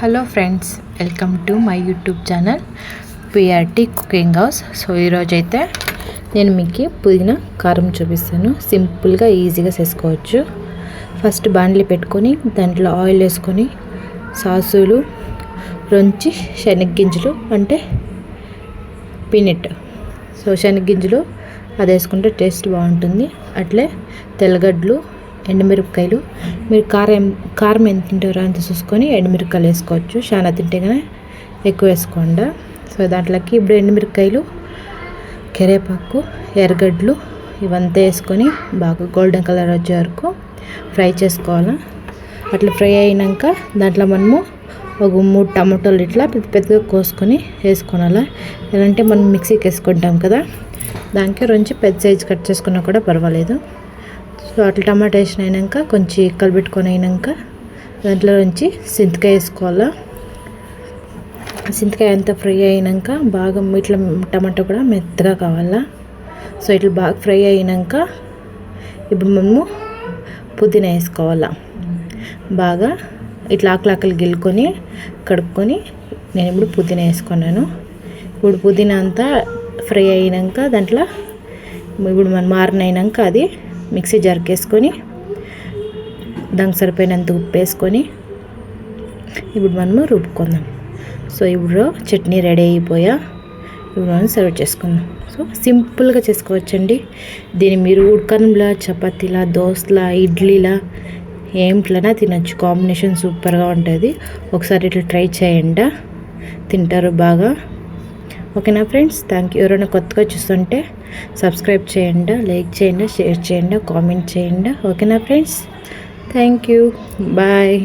Hello friends, welcome to my YouTube channel PRT cooking house. So ఈరోజైతే నేను మీకు పుదీనా కారం చూపిస్తాను. సింపుల్గా ఈజీగా చేసుకోవచ్చు. ఫస్ట్ బాండ్లీ పెట్టుకొని దాంట్లో ఆయిల్ వేసుకొని సాసులు రొంచి శనగగింజలు అంటే పీనట్, సో శనగగింజలు అది వేసుకుంటే టేస్ట్ బాగుంటుంది. అట్లే తెల్లగడ్డలు, ఎండుమిరపకాయలు, మీరు కారం ఎంత తింటారో అంత చూసుకొని ఎండుమిరపకాయలు వేసుకోవచ్చు. చాలా తింటే కానీ ఎక్కువ వేసుకోండి. సో దాంట్లోకి ఇప్పుడు ఎండుమిరపకాయలు, కరివేపాకు, ఎర్రగడ్డలు ఇవంతా వేసుకొని బాగా గోల్డెన్ కలర్ వచ్చే వరకు ఫ్రై చేసుకోవాలి. అట్లా ఫ్రై అయినాక దాంట్లో మనము ఒక 3 టమాటోలు ఇట్లా పెద్దగా కోసుకొని వేసుకోవాలి. ఎలాంటే మనం మిక్సీకి వేసుకుంటాం కదా, దానికి కొంచెం పెద్ద సైజు కట్ చేసుకున్నా కూడా పర్వాలేదు. సో అట్లా టమాటా వేసినాక కొంచెం కలిపెట్టుకొని అయినాక దాంట్లో నుంచి చింతకాయ వేసుకోవాలా. చింతకాయ అంతా ఫ్రై అయినాక బాగా ఇట్లా టమాటా కూడా మెత్తగా కావాలా. సో ఇట్లా బాగా ఫ్రై అయినాక ఇప్పుడు మనము పుదీనా వేసుకోవాలా. బాగా ఇట్లా ఆకులు గిల్లుకొని కడుక్కొని నేను ఇప్పుడు పుదీనా వేసుకున్నాను. ఇప్పుడు పుదీనా అంతా ఫ్రై అయినాక దాంట్లో ఇప్పుడు మనం మారినైనాక అది మిక్సీ జర్కేసుకొని దానికి సరిపోయినంత ఉప్పు వేసుకొని ఇప్పుడు మనము రుబ్బుకుందాం. సో ఇప్పుడు చట్నీ రెడీ అయిపోయా. ఇప్పుడు మనం సర్వ్ చేసుకుందాం. సో సింపుల్గా చేసుకోవచ్చండి. దీన్ని మీరు ఉడకన్లా, చపాతీలా, దోశలా, ఇడ్లీలా ఏంట్లనా తినచ్చు. కాంబినేషన్ సూపర్గా ఉంటుంది. ఒకసారి ఇట్లా ట్రై చేయండి, తింటారు బాగా. ఓకేనా ఫ్రెండ్స్, థ్యాంక్ యూ. ఎవరైనా కొత్తగా చూస్తుంటే సబ్స్క్రైబ్ చేయండి, లైక్ చేయండి, షేర్ చేయండి, కామెంట్ చేయండి. ఓకేనా ఫ్రెండ్స్, థ్యాంక్ యూ, బాయ్.